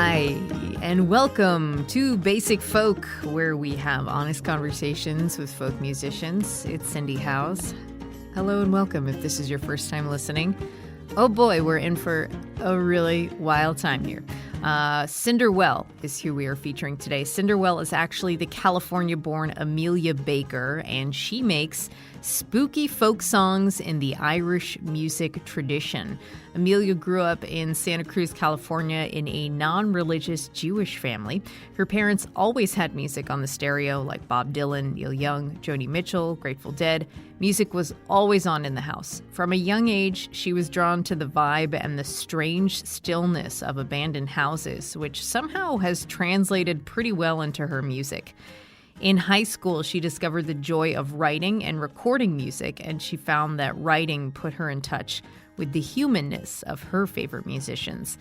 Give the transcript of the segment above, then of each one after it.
Hi, and welcome to Basic Folk, where we have honest conversations with folk musicians. It's Cindy Howes. Hello and welcome if this is your first time listening. Oh boy, we're in for a really wild time here. Cinder Well is who we are featuring today. Cinder Well is actually the California-born Amelia Baker, and she makes spooky folk songs in the Irish music tradition. Amelia grew up in Santa Cruz, California, in a non-religious Jewish family. Her parents always had music on the stereo, like Bob Dylan, Neil Young, Joni Mitchell, Grateful Dead. Music was always on in the house. From a young age, she was drawn to the vibe and the strange stillness of abandoned houses, which somehow has translated pretty well into her music. In high school, she discovered the joy of writing and recording music, and she found that writing put her in touch with the humanness of her favorite musicians.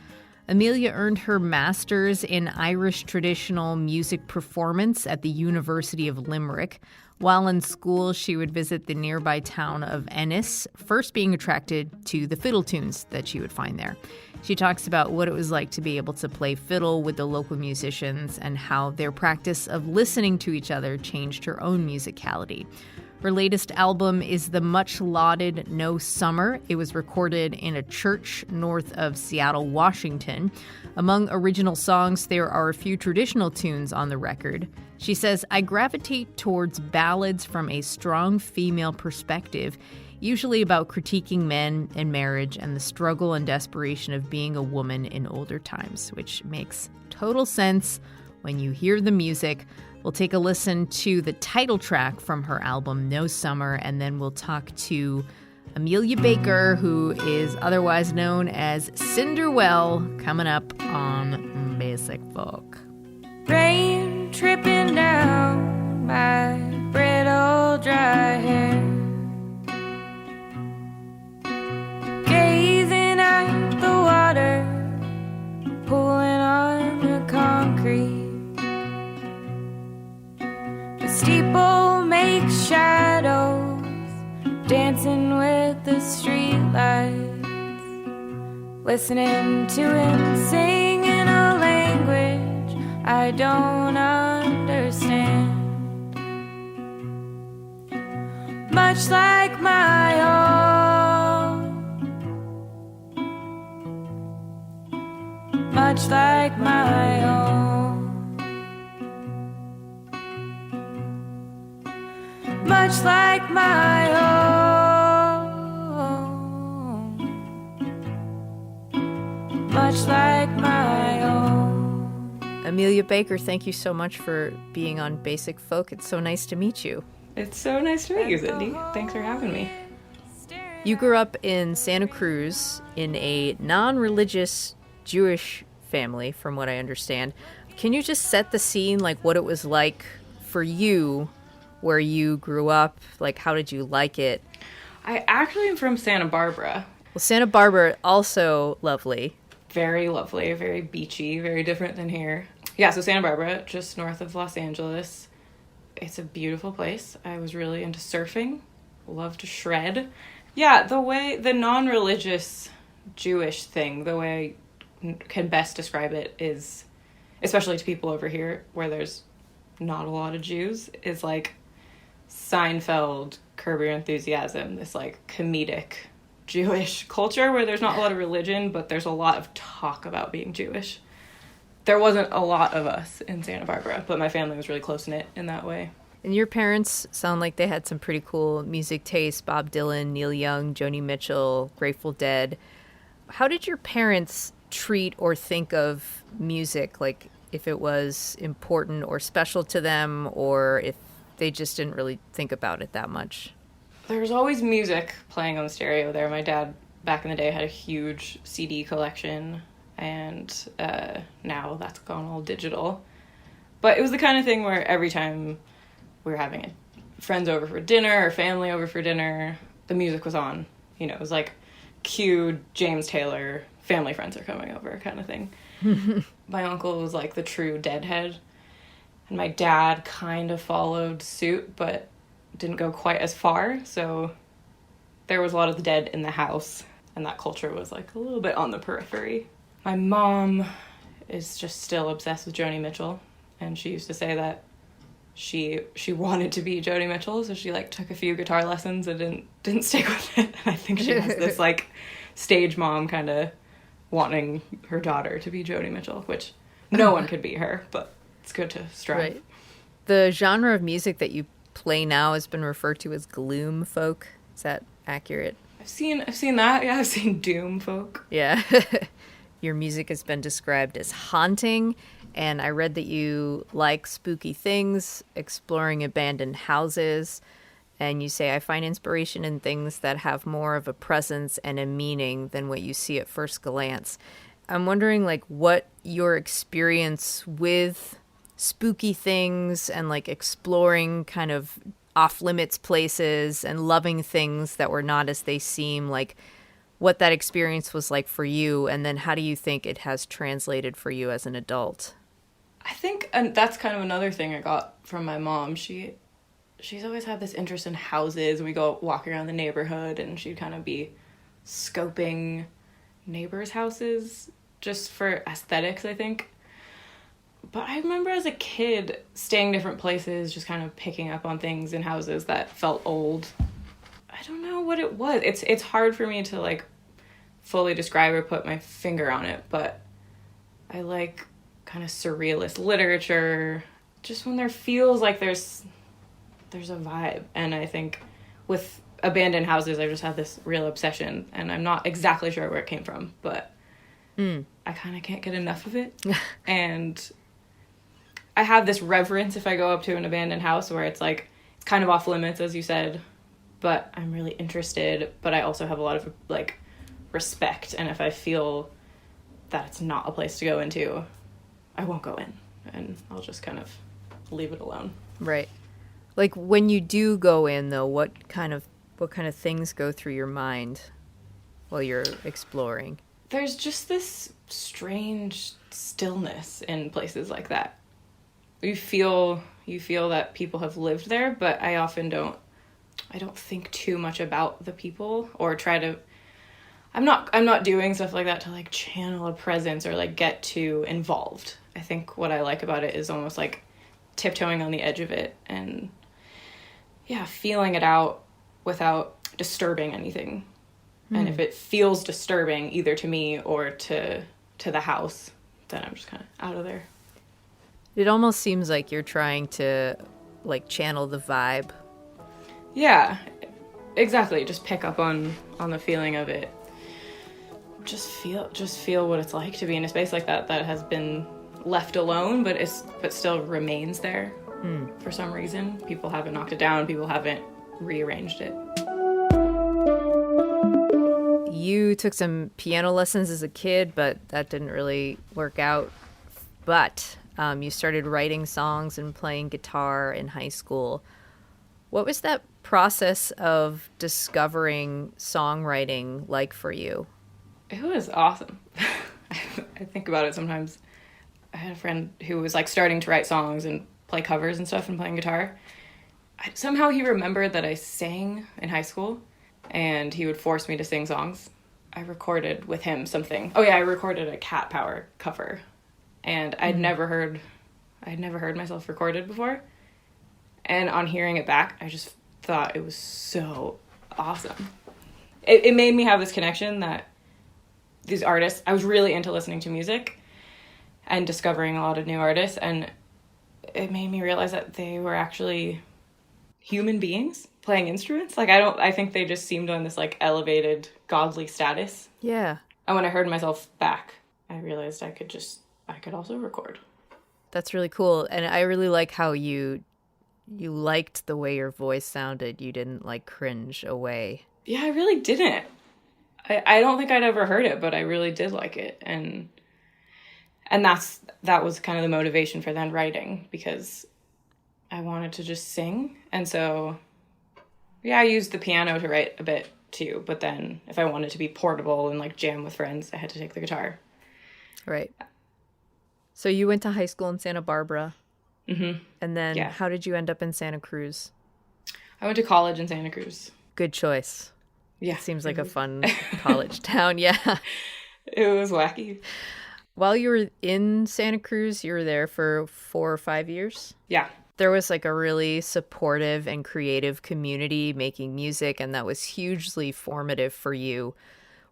Amelia earned her master's in Irish traditional music performance at the University of Limerick. While in school, she would visit the nearby town of Ennis, first being attracted to the fiddle tunes that she would find there. She talks about what it was like to be able to play fiddle with the local musicians and how their practice of listening to each other changed her own musicality. Her latest album is the much-lauded No Summer. It was recorded in a church north of Seattle, Washington. Among original songs, there are a few traditional tunes on the record. She says, "I gravitate towards ballads from a strong female perspective, usually about critiquing men and marriage and the struggle and desperation of being a woman in older times," which makes total sense when you hear the music. We'll take a listen to the title track from her album, No Summer, and then we'll talk to Amelia Baker, who is otherwise known as Cinder Well, coming up on Basic Folk. Rain tripping down my brittle dry hair, gazing at the water, pulling on the concrete. The steeple makes shadows, dancing with the streetlights, listening to him sing in a language I don't understand. Much like my own, much like my own, much like my own, much like my own. Amelia Baker, thank you so much for being on Basic Folk. It's so nice to meet you. It's so nice to meet you, Cindy. Thanks for having me. You grew up in Santa Cruz in a non-religious Jewish family, from what I understand. Can you just set the scene, like what it was like for you where you grew up? Like, how did you like it? I actually am from Santa Barbara. Well, Santa Barbara, also lovely. Very lovely, very beachy, very different than here. Yeah, so Santa Barbara, just north of Los Angeles. It's a beautiful place. I was really into surfing, love to shred. Yeah, the non-religious Jewish thing, the way I can best describe it is, especially to people over here where there's not a lot of Jews, is like Seinfeld, Curb Your Enthusiasm, this like comedic Jewish culture where there's not a lot of religion, but there's a lot of talk about being Jewish. There wasn't a lot of us in Santa Barbara, but my family was really close-knit in that way. And your parents sound like they had some pretty cool music taste. Bob Dylan, Neil Young, Joni Mitchell, Grateful Dead. How did your parents treat or think of music? Like, if it was important or special to them, or if they just didn't really think about it that much? There was always music playing on the stereo there. My dad, back in the day, had a huge CD collection, and now that's gone all digital. But it was the kind of thing where every time we were having friends over for dinner or family over for dinner, the music was on. You know, it was like cue James Taylor, family friends are coming over kind of thing. My uncle was like the true Deadhead, and my dad kind of followed suit, but didn't go quite as far. So there was a lot of the Dead in the house, and that culture was like a little bit on the periphery. My mom is just still obsessed with Joni Mitchell, and she used to say that she wanted to be Joni Mitchell, so she like took a few guitar lessons and didn't stick with it. And I think she has this like stage mom kind of wanting her daughter to be Joni Mitchell, which no one could beat her, but it's good to strive. Right. The genre of music that you play now has been referred to as gloom folk. Is that accurate? I've seen that. Yeah, I've seen doom folk. Yeah. Your music has been described as haunting, and I read that you like spooky things, exploring abandoned houses, and you say, I find inspiration in things that have more of a presence and a meaning than what you see at first glance. I'm wondering, like, what your experience with spooky things and, like, exploring kind of off-limits places and loving things that were not as they seem, like, what that experience was like for you, and then how do you think it has translated for you as an adult? I think, and that's kind of another thing I got from my mom. She's always had this interest in houses. We go walk around the neighborhood, and she'd kind of be scoping neighbors' houses just for aesthetics, I think. But I remember as a kid staying different places, just kind of picking up on things in houses that felt old. I don't know what it was. It's hard for me to like fully describe or put my finger on it, but I like kind of surrealist literature, just when there feels like there's a vibe. And I think with abandoned houses, I just have this real obsession, and I'm not exactly sure where it came from, but I kind of can't get enough of it. And I have this reverence if I go up to an abandoned house where it's like, it's kind of off limits, as you said, but I'm really interested, but I also have a lot of like respect, and if I feel that it's not a place to go into, I won't go in, and I'll just kind of leave it alone. Right. Like when you do go in though, what kind of things go through your mind while you're exploring? There's just this strange stillness in places like that. You feel that people have lived there, but I often don't think too much about the people or try to. I'm not doing stuff like that to like channel a presence or like get too involved. I think what I like about it is almost like tiptoeing on the edge of it and feeling it out without disturbing anything. And if it feels disturbing either to me or to the house, then I'm just kind of out of there. It almost seems like you're trying to like channel the vibe. Yeah, exactly. Just pick up on the feeling of it. Just feel what it's like to be in a space like that has been left alone, but still remains there for some reason. People haven't knocked it down. People haven't rearranged it. You took some piano lessons as a kid, but that didn't really work out. But you started writing songs and playing guitar in high school. What was that process of discovering songwriting like for you? It was awesome. I think about it sometimes. I had a friend who was like starting to write songs and play covers and stuff and playing guitar. Somehow he remembered that I sang in high school, and he would force me to sing songs. I recorded with him something. Oh yeah, I recorded a Cat Power cover, and I'd never heard myself recorded before. And on hearing it back, I just thought it was so awesome. It made me have this connection that these artists, I was really into listening to music and discovering a lot of new artists, and it made me realize that they were actually human beings playing instruments. Like I think they just seemed on this like elevated godly status. Yeah. And when I heard myself back, I realized I could also record. That's really cool. And I really like how you liked the way your voice sounded. You didn't like cringe away. Yeah, I really didn't. I don't think I'd ever heard it, but I really did like it. And that was kind of the motivation for then writing, because I wanted to just sing. And so, yeah, I used the piano to write a bit too. But then if I wanted to be portable and like jam with friends, I had to take the guitar. Right. So you went to high school in Santa Barbara. Mm-hmm. And then how did you end up in Santa Cruz? I went to college in Santa Cruz. Good choice. Yeah. It seems like a fun college town. Yeah. It was wacky. While you were in Santa Cruz, you were there for 4 or 5 years? Yeah. There was like a really supportive and creative community making music, and that was hugely formative for you.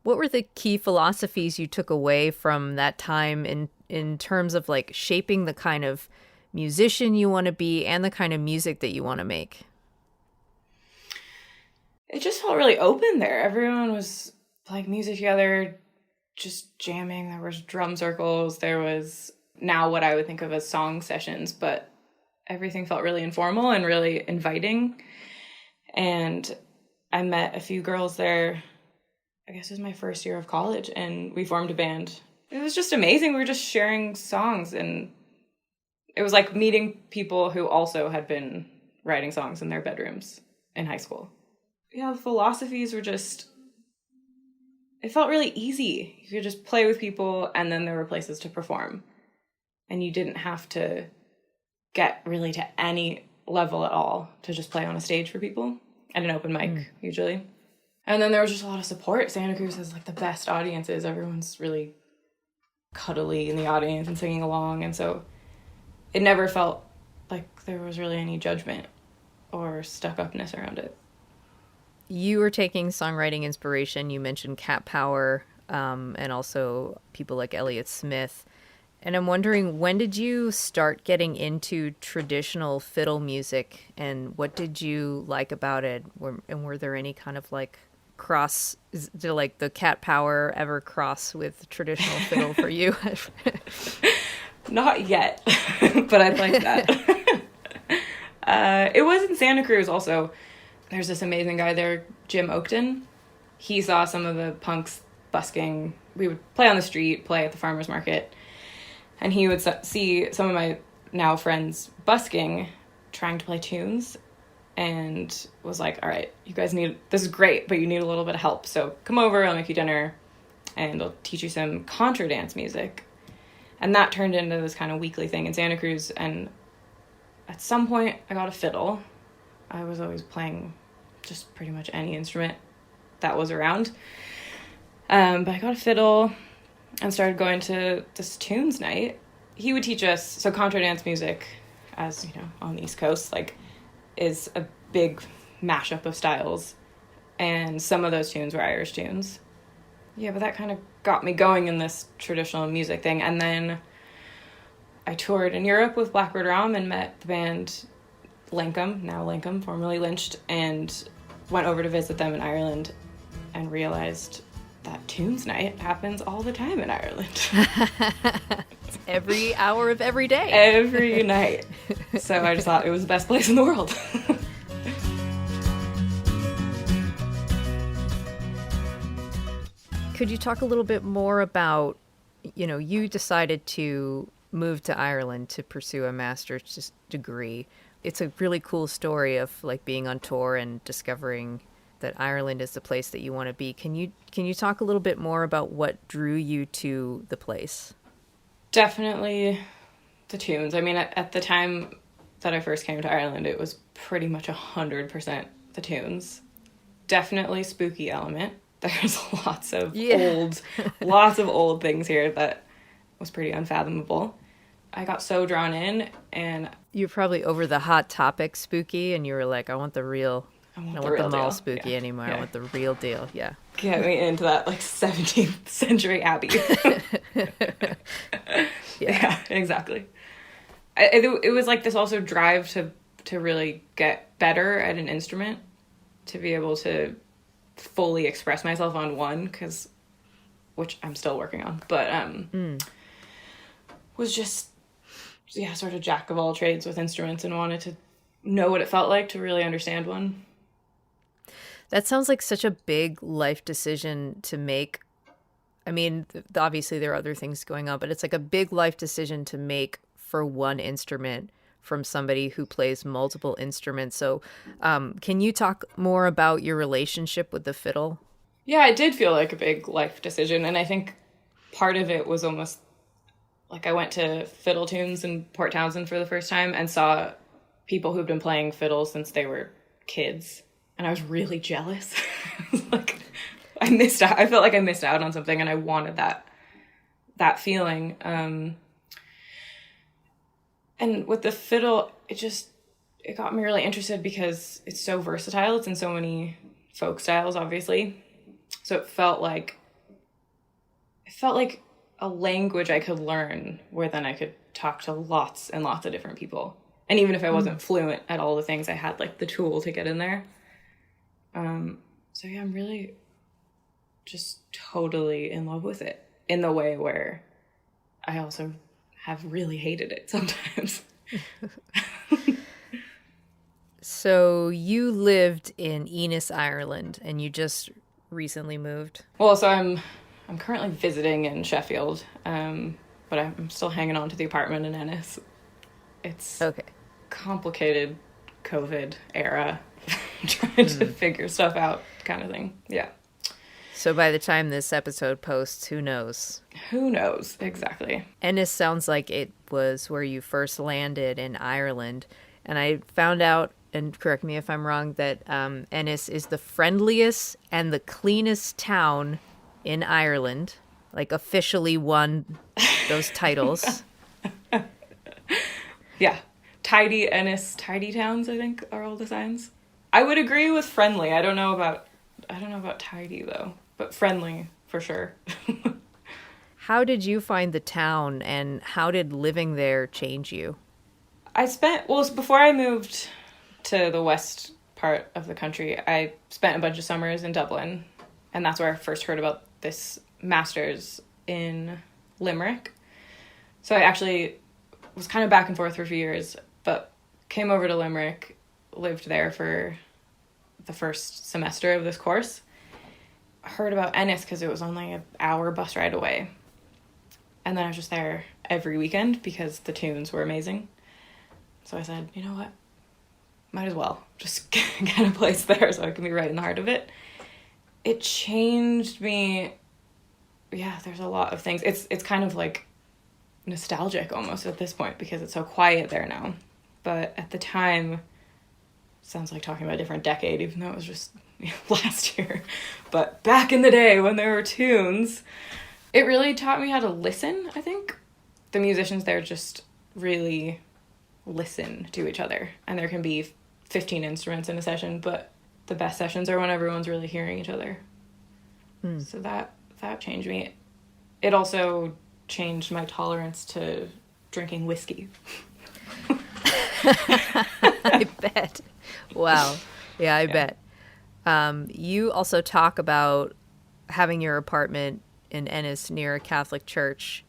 What were the key philosophies you took away from that time in terms of like shaping the kind of musician you want to be and the kind of music that you want to make? It just felt really open there. Everyone was playing music together, just jamming. There was drum circles. There was now what I would think of as song sessions, but everything felt really informal and really inviting. And I met a few girls there. I guess it was my first year of college, and we formed a band. It was just amazing. We were just sharing songs, and it was like meeting people who also had been writing songs in their bedrooms in high school. Yeah, the philosophies were just, it felt really easy. You could just play with people, and then there were places to perform. And you didn't have to get really to any level at all to just play on a stage for people at an open mic, usually. And then there was just a lot of support. Santa Cruz has like the best audiences. Everyone's really cuddly in the audience and singing along. And so it never felt like there was really any judgment or stuck-upness around it. You were taking songwriting inspiration. You mentioned Cat Power, and also people like Elliott Smith. And I'm wondering, when did you start getting into traditional fiddle music, and what did you like about it? And were there any kind of like did like the Cat Power ever cross with traditional fiddle for you? Not yet, but I'd like that. It was in Santa Cruz also. There's this amazing guy there, Jim Oakton. He saw some of the punks busking. We would play on the street, play at the farmer's market. And he would see some of my now friends busking, trying to play tunes, and was like, all right, you guys this is great, but you need a little bit of help. So come over, I'll make you dinner, and I'll teach you some contra dance music. And that turned into this kind of weekly thing in Santa Cruz. And at some point, I got a fiddle. I was always playing just pretty much any instrument that was around. But I got a fiddle and started going to this tunes night. He would teach us, so contra dance music, as you know, on the East Coast, like, is a big mashup of styles. And some of those tunes were Irish tunes. Yeah, but that kind of got me going in this traditional music thing. And then I toured in Europe with Blackbird Ram and met the band Lincoln, now Lincoln, formerly Lynched, and went over to visit them in Ireland and realized that tunes night happens all the time in Ireland. It's every hour of every day. Every night. So I just thought it was the best place in the world. Could you talk a little bit more about, you decided to move to Ireland to pursue a master's degree. It's a really cool story of like being on tour and discovering that Ireland is the place that you want to be. Can you talk a little bit more about what drew you to the place? Definitely The tunes. I mean, at the time that I first came to Ireland, it was pretty much 100% the tunes. Definitely spooky element. There's lots of old things here that was pretty unfathomable. I got so drawn in, and you're probably over the Hot Topic spooky, and you were like, I want the real. I don't want the mall spooky anymore. Yeah. I want the real deal. Yeah. Get me into that like 17th century abbey. Yeah, exactly. It was like this also drive to really get better at an instrument, to be able to fully express myself on one, which I'm still working on, but was just sort of jack of all trades with instruments and wanted to know what it felt like to really understand one. That sounds like such a big life decision to make. I mean, obviously there are other things going on, but it's like a big life decision to make for one instrument from somebody who plays multiple instruments. So can you talk more about your relationship with the fiddle? Yeah, it did feel like a big life decision. And I think part of it was almost like I went to fiddle tunes in Port Townsend for the first time and saw people who've been playing fiddle since they were kids. And I was really jealous. Like, I missed out. I felt like I missed out on something, and I wanted that that feeling. And with the fiddle, it got me really interested because it's so versatile. It's in so many folk styles, obviously. So it felt like a language I could learn, where then I could talk to lots and lots of different people. And even if I wasn't fluent at all the things, I had like the tool to get in there. So yeah, I'm really just totally in love with it, in the way where I also have really hated it sometimes. So you lived in Ennis, Ireland, and you just recently moved? Well, so I'm currently visiting in Sheffield, but I'm still hanging on to the apartment in Ennis. It's okay. Complicated COVID era, trying to figure stuff out kind of thing. Yeah. So by the time this episode posts, who knows? Who knows? Exactly. Ennis sounds like it was where you first landed in Ireland. And I found out, and correct me if I'm wrong, that Ennis is the friendliest and the cleanest town in Ireland. Like, officially won those titles. Yeah. Tidy Ennis, tidy towns, I think, are all the signs. I would agree with friendly. I don't know about tidy, though. But friendly, for sure. How did you find the town, and how did living there change you? Before I moved to the west part of the country, I spent a bunch of summers in Dublin, and that's where I first heard about this master's in Limerick. So I actually was kind of back and forth for a few years, but came over to Limerick, lived there for the first semester of this course. Heard about Ennis because it was only an hour bus ride away. And then I was just there every weekend because the tunes were amazing. So I said, you know what? Might as well just get a place there so I can be right in the heart of it. It changed me. Yeah, there's a lot of things. It's kind of like nostalgic almost at this point because it's so quiet there now. But at the time, sounds like talking about a different decade, even though it was just last year. But back in the day when there were tunes, it really taught me how to listen, I think. The musicians there just really listen to each other. And there can be 15 instruments in a session, but the best sessions are when everyone's really hearing each other. So that changed me. It also changed my tolerance to drinking whiskey. I bet. Wow. Yeah, I bet. You also talk about having your apartment in Ennis near a Catholic church.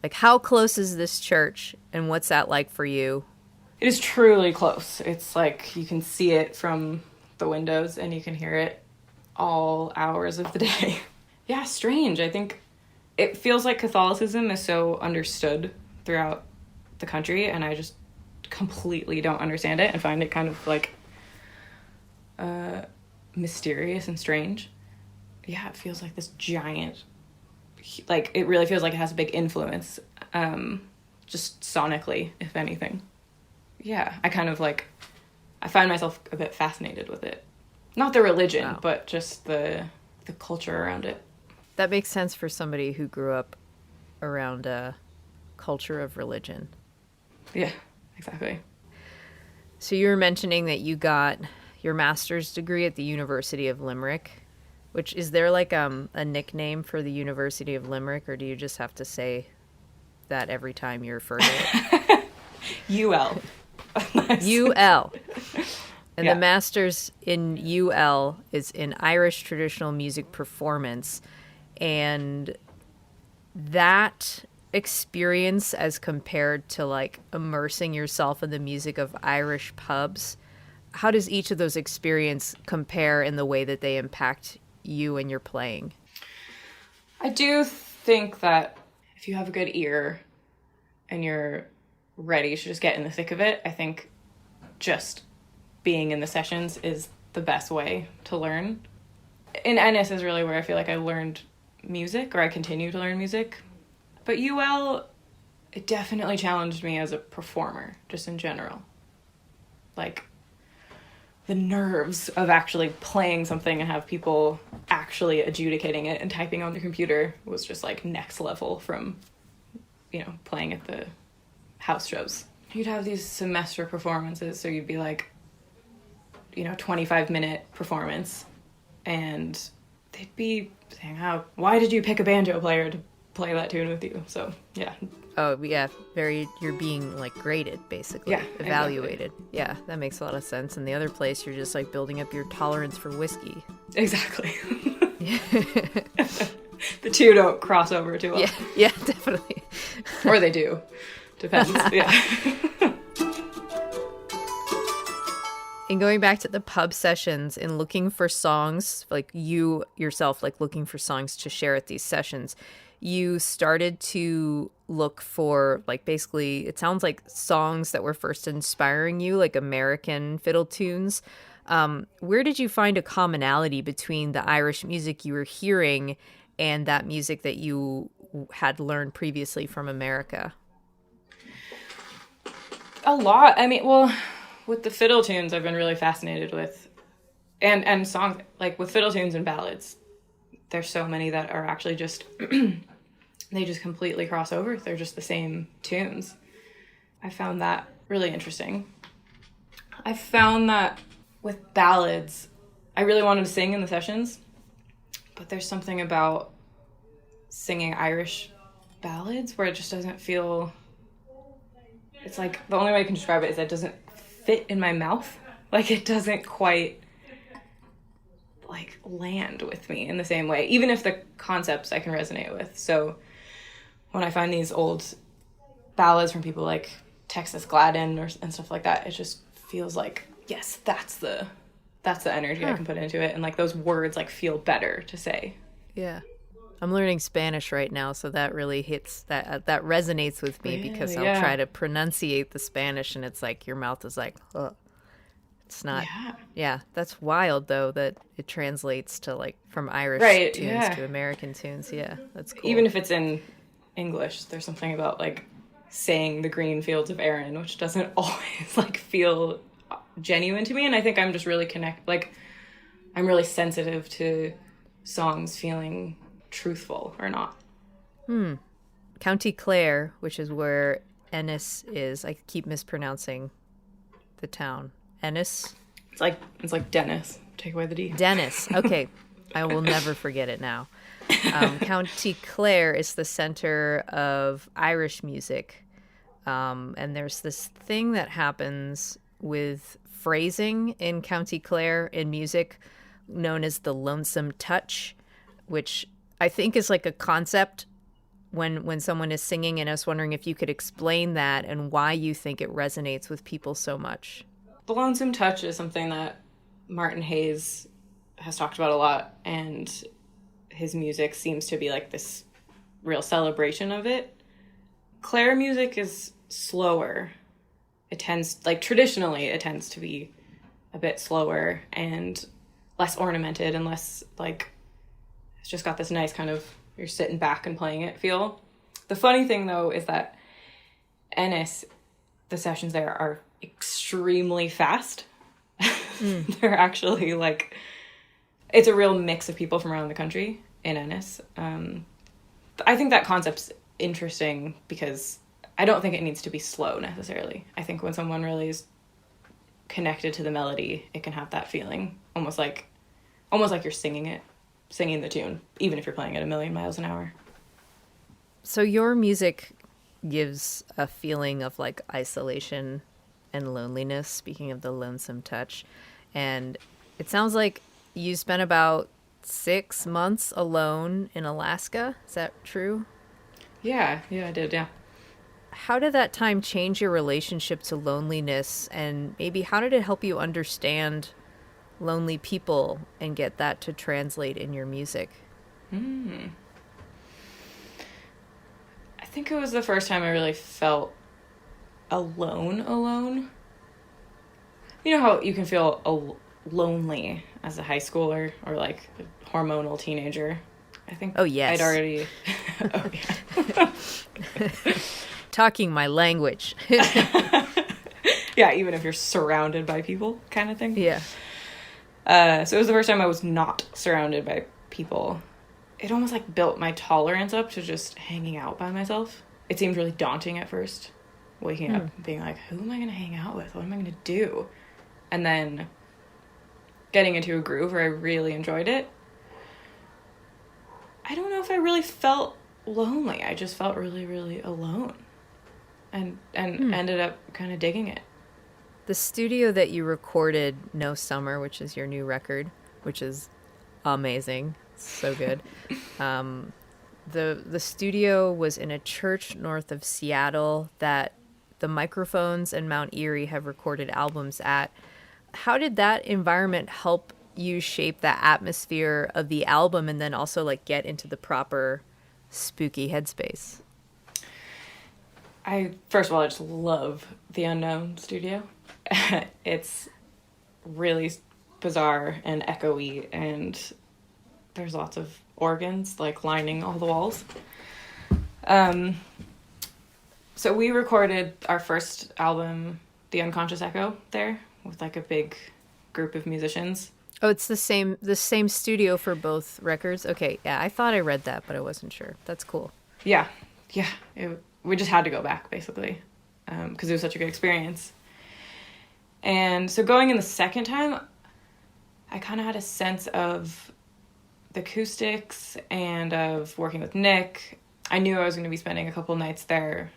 Like, how close is this church, and what's that like for you? It is truly close. It's like you can see it from the windows and you can hear it all hours of the day. Yeah, strange. I think it feels like Catholicism is so understood throughout the country, and I just completely don't understand it and find it kind of like mysterious and strange. Yeah, it feels like this giant, like it really feels like it has a big influence, just sonically, if anything. Yeah, I find myself a bit fascinated with it. Not the religion, wow, but just the culture around it. That makes sense for somebody who grew up around a culture of religion. Yeah, exactly. So you were mentioning that you got your master's degree at the University of Limerick, which is there like a nickname for the University of Limerick, or do you just have to say that every time you refer to it? UL. Nice. UL. And the master's in UL is in Irish traditional music performance. And that experience, as compared to like immersing yourself in the music of Irish pubs, how does each of those experiences compare in the way that they impact you and your playing? I do think that if you have a good ear and you're ready to just get in the thick of it, I think just being in the sessions is the best way to learn. In Ennis is really where I feel like I learned music, or I continue to learn music. But UL, it definitely challenged me as a performer, just in general. Like, the nerves of actually playing something and have people actually adjudicating it and typing on the computer was just like next level from, playing at the house shows. You'd have these semester performances, so you'd be like, 25-minute performance, and they'd be saying, why did you pick a banjo player to play that tune with you? So, yeah. Oh, yeah. You're being like graded, basically. Yeah. Evaluated. Exactly. Yeah, that makes a lot of sense. And the other place, you're just like building up your tolerance for whiskey. Exactly. The two don't cross over too well. Yeah, definitely. Or they do. Depends. Yeah. And going back to the pub sessions and looking for songs, like you yourself, like looking for songs to share at these sessions, you started to look for, like, basically, it sounds like songs that were first inspiring you, like American fiddle tunes. Where did you find a commonality between the Irish music you were hearing and that music that you had learned previously from America? A lot. I mean, well, with the fiddle tunes, I've been really fascinated with, and songs, like with fiddle tunes and ballads, there's so many that are actually just, they just completely cross over. They're just the same tunes. I found that really interesting. I found that with ballads, I really wanted to sing in the sessions, but there's something about singing Irish ballads where it just doesn't feel, it's like, the only way I can describe it is that it doesn't fit in my mouth. Like, it doesn't quite, like, land with me in the same way, even if the concepts I can resonate with. So when I find these old ballads from people like Texas Gladden and stuff like that, it just feels like, yes, that's the energy I can put into it, and like those words like feel better to say. Yeah. I'm learning Spanish right now, so that really hits, that resonates with me. Really? Because I'll try to pronunciate the Spanish and it's like your mouth is like, oh, it's not. Yeah, that's wild though that it translates to like from Irish tunes to American tunes. Yeah, that's cool. Even if it's in English, there's something about like saying the green fields of Erin, which doesn't always like feel genuine to me. And I think I'm just really I'm really sensitive to songs feeling truthful or not. County Clare, which is where Ennis is. I keep mispronouncing the town. Ennis? It's like Dennis. Take away the D. Dennis. Okay. I will never forget it now. County Clare is the center of Irish music. And there's this thing that happens with phrasing in County Clare in music known as the lonesome touch, which I think is like a concept when someone is singing, and I was wondering if you could explain that and why you think it resonates with people so much. The lonesome touch is something that Martin Hayes has talked about a lot, and his music seems to be like this real celebration of it. Clare music is slower. It tends, like traditionally, it tends to be a bit slower and less ornamented and less like, it's just got this nice kind of, you're sitting back and playing it feel. The funny thing though is that Ennis, the sessions there are extremely fast. They're actually like, it's a real mix of people from around the country in Ennis. I think that concept's interesting because I don't think it needs to be slow necessarily. I think when someone really is connected to the melody, it can have that feeling almost like you're singing the tune, even if you're playing at 1,000,000 miles an hour. So your music gives a feeling of like isolation and loneliness, speaking of the lonesome touch. And it sounds like you spent about 6 months alone in Alaska. Is that true? Yeah, I did, yeah. How did that time change your relationship to loneliness, and maybe how did it help you understand lonely people and get that to translate in your music? I think it was the first time I really felt alone. You know how you can feel lonely as a high schooler or like a hormonal teenager? I think yes. I'd already... Oh, yeah. Talking my language. Yeah, even if you're surrounded by people kind of thing. Yeah. So it was the first time I was not surrounded by people. It almost like built my tolerance up to just hanging out by myself. It seemed really daunting at first, waking up and being like, who am I going to hang out with? What am I going to do? And then getting into a groove where I really enjoyed it. I don't know if I really felt lonely. I just felt really, really alone. And ended up kind of digging it. The studio that you recorded No Summer, which is your new record, which is amazing. It's so good. The studio was in a church north of Seattle that the Microphones and Mount Erie have recorded albums at. How did that environment help you shape the atmosphere of the album and then also like get into the proper spooky headspace? First of all, I just love the Unknown studio. It's really bizarre and echoey, and there's lots of organs like lining all the walls. So we recorded our first album, The Unconscious Echo, there with like a big group of musicians. Oh, it's the same studio for both records? Okay, yeah, I thought I read that, but I wasn't sure. That's cool. Yeah. We just had to go back, basically, because it was such a good experience. And so going in the second time, I kind of had a sense of the acoustics and of working with Nick. I knew I was going to be spending a couple nights there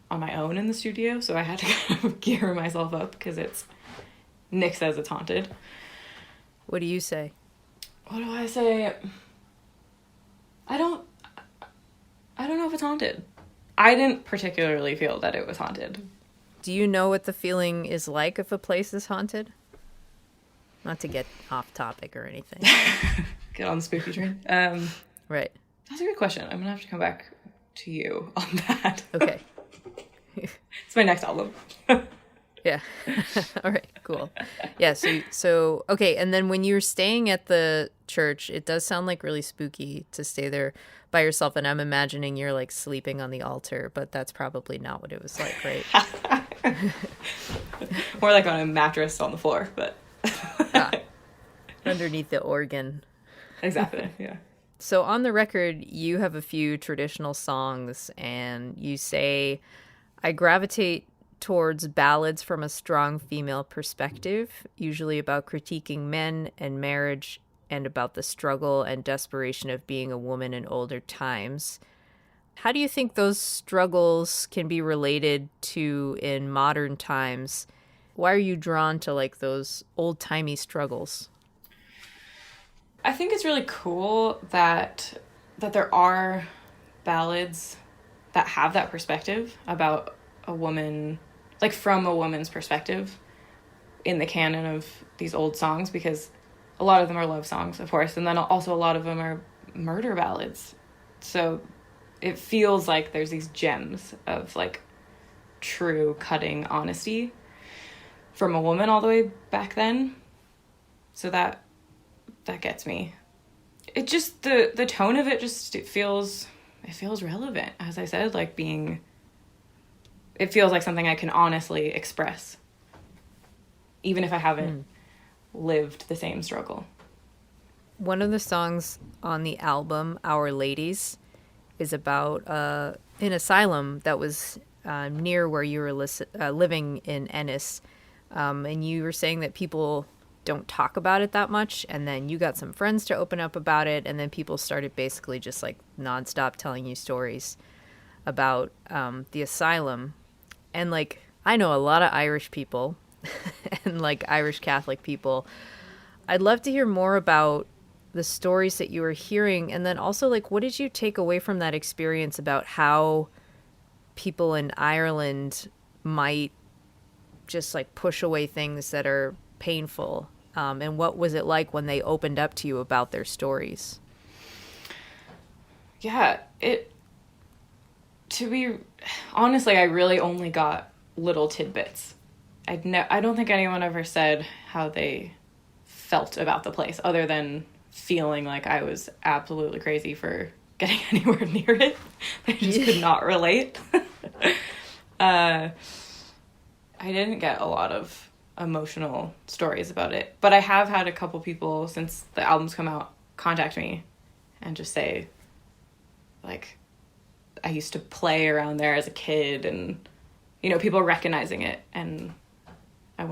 on my own in the studio, so I had to kind of gear myself up because Nick says it's haunted. What do you say? What do I say? I don't know if it's haunted. I didn't particularly feel that it was haunted. Do you know what the feeling is like if a place is haunted? Not to get off topic or anything. Get on the spooky train. Right. That's a good question. I'm going to have to come back to you on that. Okay. It's my next album. Yeah. All right, cool. Yeah, so okay, and then when you're staying at the church, it does sound like really spooky to stay there by yourself, and I'm imagining you're like sleeping on the altar, but that's probably not what it was like, right? More like on a mattress on the floor, but underneath the organ. Exactly, yeah. So on the record, you have a few traditional songs, and you say, I gravitate towards ballads from a strong female perspective, usually about critiquing men and marriage and about the struggle and desperation of being a woman in older times. How do you think those struggles can be related to in modern times? Why are you drawn to like those old-timey struggles? I think it's really cool that there are ballads that have that perspective about a woman, like from a woman's perspective in the canon of these old songs, because a lot of them are love songs, of course, and then also a lot of them are murder ballads. So it feels like there's these gems of like true cutting honesty from a woman all the way back then. So that gets me. It just, the tone of it just, it feels relevant, as I said, like it feels like something I can honestly express, even if I haven't lived the same struggle. One of the songs on the album, Our Ladies, is about an asylum that was near where you were living in Ennis. And you were saying that people don't talk about it that much, and then you got some friends to open up about it, and then people started basically just like nonstop telling you stories about the asylum. And like, I know a lot of Irish people and like Irish Catholic people. I'd love to hear more about the stories that you were hearing, and then also like, what did you take away from that experience about how people in Ireland might just like push away things that are painful, and what was it like when they opened up to you about their stories? Yeah, to be honestly, I really only got little tidbits. I don't think anyone ever said how they felt about the place, other than feeling like I was absolutely crazy for getting anywhere near it. They just could not relate. I didn't get a lot of emotional stories about it. But I have had a couple people since the album's come out contact me and just say, like, I used to play around there as a kid, and, you know, people recognizing it. And I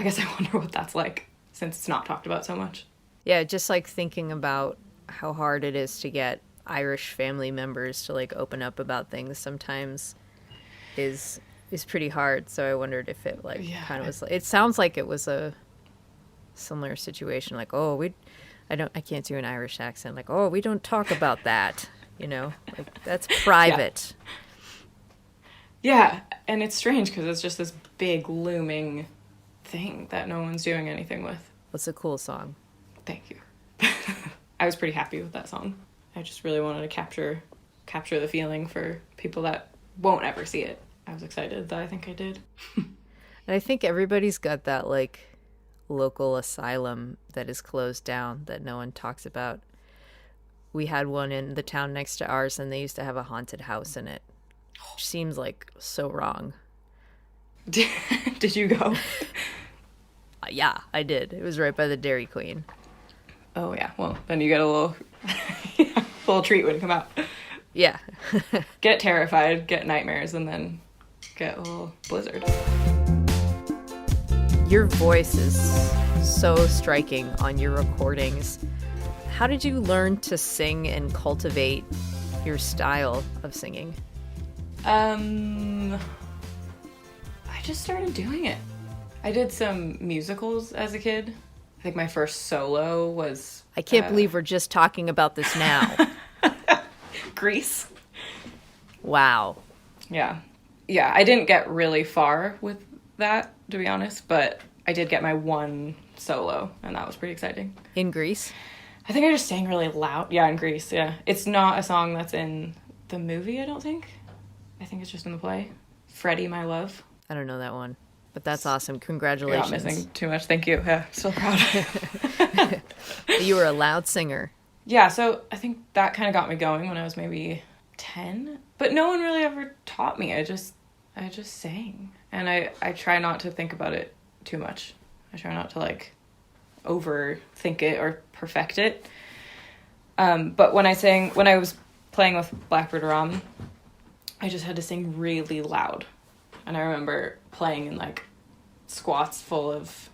guess I wonder what that's like, since it's not talked about so much. Yeah, just like thinking about how hard it is to get Irish family members to like open up about things sometimes is pretty hard. So I wondered if it like kind of was, it sounds like it was a similar situation, like, oh, I can't do an Irish accent, like, oh, we don't talk about that, you know, like that's private. Yeah, and it's strange because it's just this big looming thing that no one's doing anything with. What's a cool song? Thank you. I was pretty happy with that song. I just really wanted to capture the feeling for people that won't ever see it. I was excited that I think I did. And I think everybody's got that like local asylum that is closed down that no one talks about. We had one in the town next to ours, and they used to have a haunted house in it, which seems like so wrong. Did you go? Yeah, I did. It was right by the Dairy Queen. Oh yeah, well then you get a little treat when you come out. Yeah. Get terrified, get nightmares, and then get a little blizzard. Your voice is so striking on your recordings. How did you learn to sing and cultivate your style of singing? I just started doing it. I did some musicals as a kid. I think my first solo was... I can't believe we're just talking about this now. Grease. Wow. Yeah. Yeah, I didn't get really far with that, to be honest, but I did get my one solo, and that was pretty exciting. In Grease? I think I just sang really loud. Yeah, in Grease, yeah. It's not a song that's in the movie, I don't think. I think it's just in the play. Freddie, My Love. I don't know that one. But that's awesome. Congratulations. You're not missing too much. Thank you. Yeah, still proud. You were a loud singer. Yeah, so I think that kind of got me going when I was maybe 10. But no one really ever taught me. I just sang. And I try not to think about it too much. I try not to, like, overthink it or perfect it. But when I was playing with Blackbird Rum, I just had to sing really loud. And I remember playing in, like, squats full of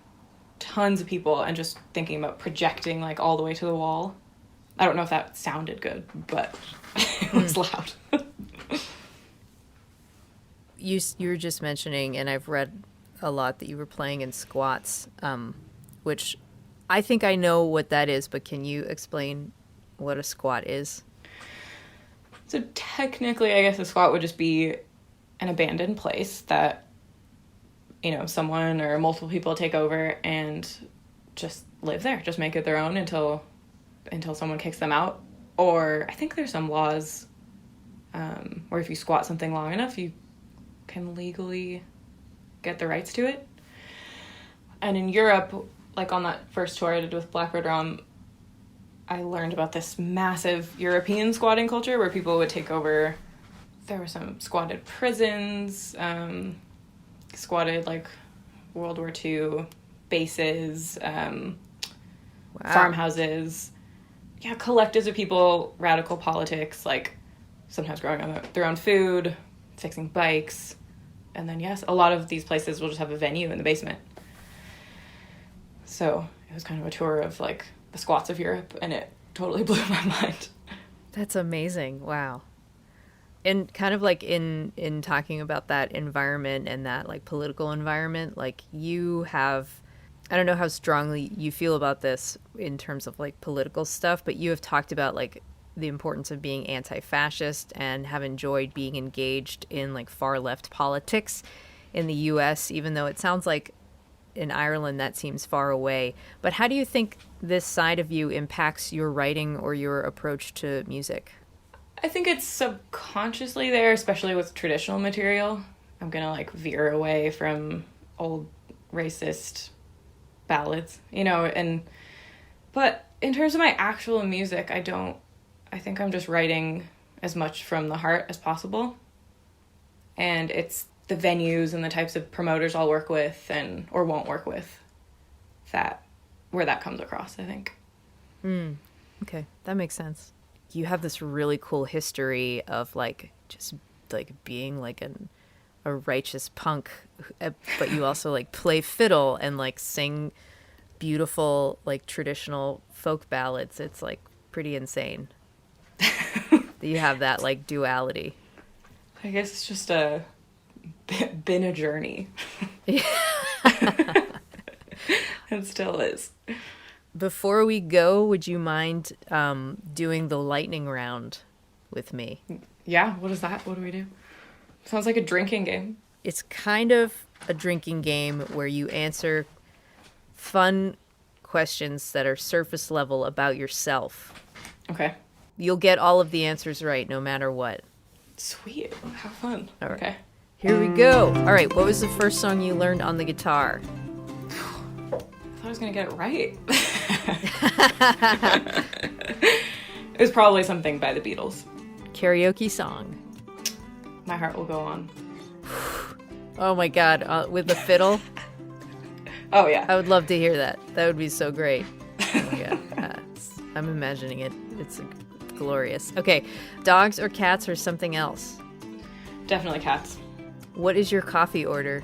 tons of people and just thinking about projecting, like, all the way to the wall. I don't know if that sounded good, but it was loud. You were just mentioning, and I've read a lot, that you were playing in squats, which I think I know what that is, but can you explain what a squat is? So technically, I guess a squat would just be an abandoned place that, you know, someone or multiple people take over and just live there, just make it their own until someone kicks them out. Or I think there's some laws where if you squat something long enough, you can legally get the rights to it. And in Europe, like on that first tour I did with Blackbird Rum, I learned about this massive European squatting culture where people would take over. There were some squatted prisons, squatted, like, World War II bases, farmhouses. Yeah, collectives of people, radical politics, like, sometimes growing on their own food, fixing bikes. And then, yes, a lot of these places will just have a venue in the basement. So it was kind of a tour of, like, the squats of Europe, and it totally blew my mind. That's amazing. Wow. And kind of like in talking about that environment and that, like, political environment, like, you have, I don't know how strongly you feel about this in terms of, like, political stuff, but you have talked about, like, the importance of being anti-fascist and have enjoyed being engaged in, like, far left politics in the US, even though it sounds like in Ireland that seems far away. But how do you think this side of you impacts your writing or your approach to music? I think it's subconsciously there, especially with traditional material. I'm gonna, like, veer away from old racist ballads, you know, but in terms of my actual music, I think I'm just writing as much from the heart as possible. And it's the venues and the types of promoters I'll work with and or won't work with, where that comes across, I think. Okay, that makes sense. You have this really cool history of like just like being like a righteous punk, but you also like play fiddle and like sing beautiful like traditional folk ballads. It's like pretty insane that you have that like duality. I guess it's just been a journey. It still is. Before we go, would you mind doing the lightning round with me? Yeah, what is that? What do we do? Sounds like a drinking game. It's kind of a drinking game where you answer fun questions that are surface level about yourself. Okay. You'll get all of the answers right no matter what. Sweet. How fun. All right. Okay. Here we go. All right, what was the first song you learned on the guitar? I thought I was going to get it right. It was probably something by the Beatles. Karaoke song. My Heart Will Go On. Oh my God, with the fiddle? Oh, yeah. I would love to hear that. That would be so great. Oh my God. I'm imagining it. It's glorious. Okay, dogs or cats or something else? Definitely cats. What is your coffee order?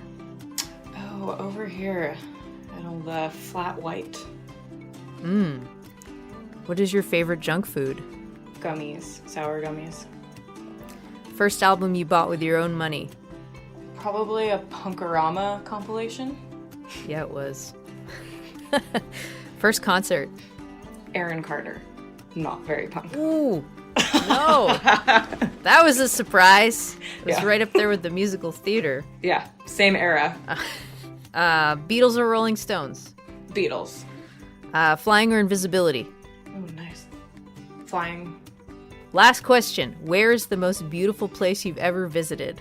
Oh, over here. The flat white. What is your favorite junk food? Gummies. Sour gummies. First album you bought with your own money? Probably a Punkorama compilation. Yeah, it was. First concert? Aaron Carter. Not very punk. Ooh, no. That was a surprise. It was right up there with the musical theater. Yeah, same era. Beatles or Rolling Stones? Beatles. Flying or invisibility? Oh, nice. Flying. Last question. Where is the most beautiful place you've ever visited?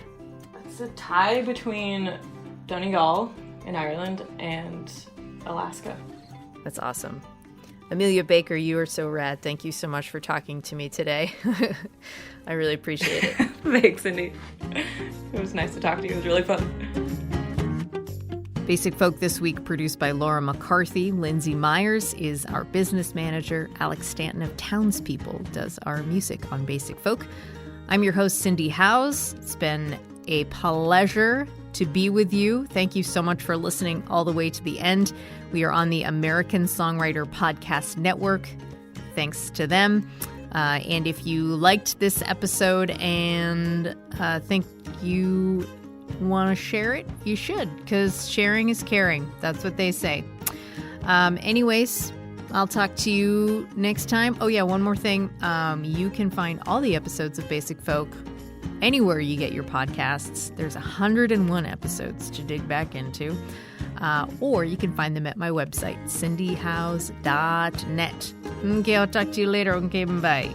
It's a tie between Donegal in Ireland and Alaska. That's awesome. Amelia Baker, you are so rad. Thank you so much for talking to me today. I really appreciate it. Thanks, Cindy. It was nice to talk to you. It was really fun. Basic Folk this week produced by Laura McCarthy. Lindsay Myers is our business manager. Alex Stanton of Townspeople does our music on Basic Folk. I'm your host, Cindy Howes. It's been a pleasure to be with you. Thank you so much for listening all the way to the end. We are on the American Songwriter Podcast Network. Thanks to them. And if you liked this episode and think you want to share it, you should, because sharing is caring. That's what they say. Anyways, I'll talk to you next time. Oh yeah, one more thing. You can find all the episodes of Basic Folk anywhere you get your podcasts. There's 101 episodes to dig back into. Or you can find them at my website, cindyhouse.net. Okay, I'll talk to you later. Okay, bye.